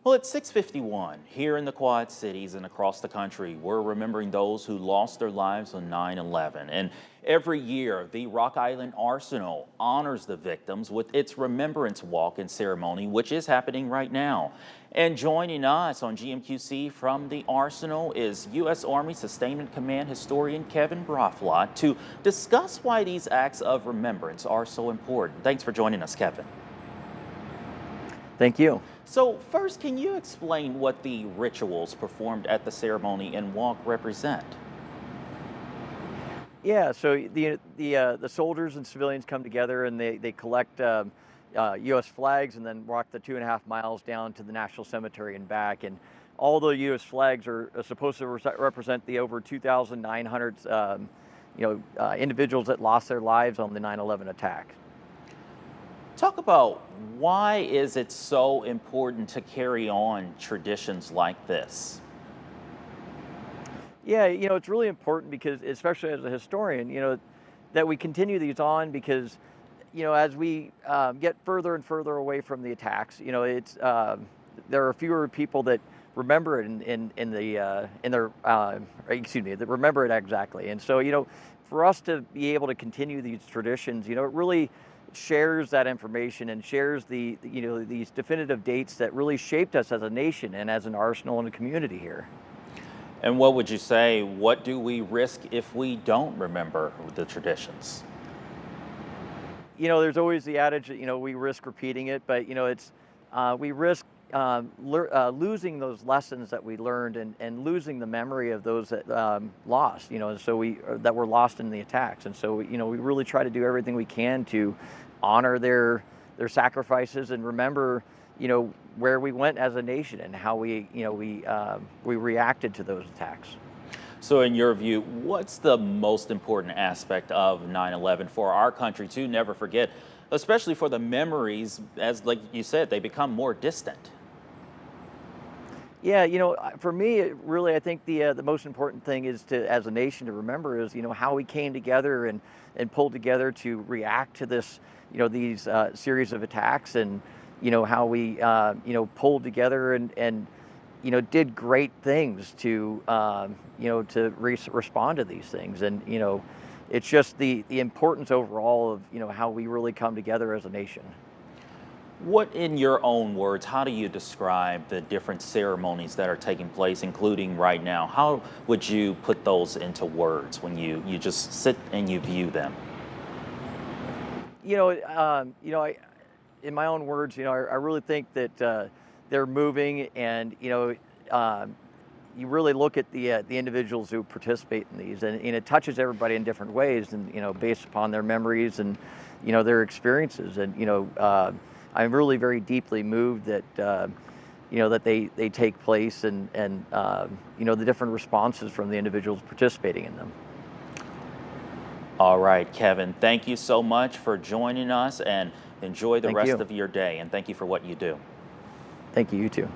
Well, it's 6:51 here in the Quad Cities and across the country. We're remembering those who lost their lives on 9/11. And every year, the Rock Island Arsenal honors the victims with its Remembrance Walk and ceremony, which is happening right now. And joining us on GMQC from the Arsenal is U.S. Army Sustainment Command historian Kevin Broflot to discuss why these acts of remembrance are so important. Thanks for joining us, Kevin. Thank you. So first, can you explain what the rituals performed at the ceremony and walk represent? Yeah, so the soldiers and civilians come together and they collect U.S. flags and then walk the 2.5 miles down to the National Cemetery and back. And all the U.S. flags are supposed to represent the over 2,900 individuals that lost their lives on the 9/11 attack. Talk about why is it so important to carry on traditions like this? Yeah, it's really important because, especially as a historian, that we continue these on because, as we get further and further away from the attacks, there are fewer people that remember it that remember it exactly. And so, for us to be able to continue these traditions, it really shares that information and shares these definitive dates that really shaped us as a nation and as an arsenal and a community here. And what would you say, what do we risk if we don't remember the traditions? There's always the adage that, we risk repeating it, but, we risk losing those lessons that we learned and losing the memory of those that lost, that were lost in the attacks. And so, we really try to do everything we can to honor their sacrifices and remember, where we went as a nation and how we reacted to those attacks. So in your view, what's the most important aspect of 9/11 for our country to never forget, especially for the memories, as like you said, they become more distant? Yeah, for me, I think the most important thing is as a nation, to remember is, how we came together and pulled together to react to this, these series of attacks, and how we pulled together and did great things to respond to these things. And it's just the importance overall of how we really come together as a nation. What, in your own words, how do you describe the different ceremonies that are taking place, including right now? How would you put those into words when you just sit and you view them? In my own words, I really think that they're moving, and you really look at the individuals who participate in these, and it touches everybody in different ways, and based upon their memories and their experiences, and I'm really very deeply moved that that they take place, and the different responses from the individuals participating in them. All right, Kevin, thank you so much for joining us, and enjoy the Thank rest you. of your day. And thank you for what you do. Thank you. You too.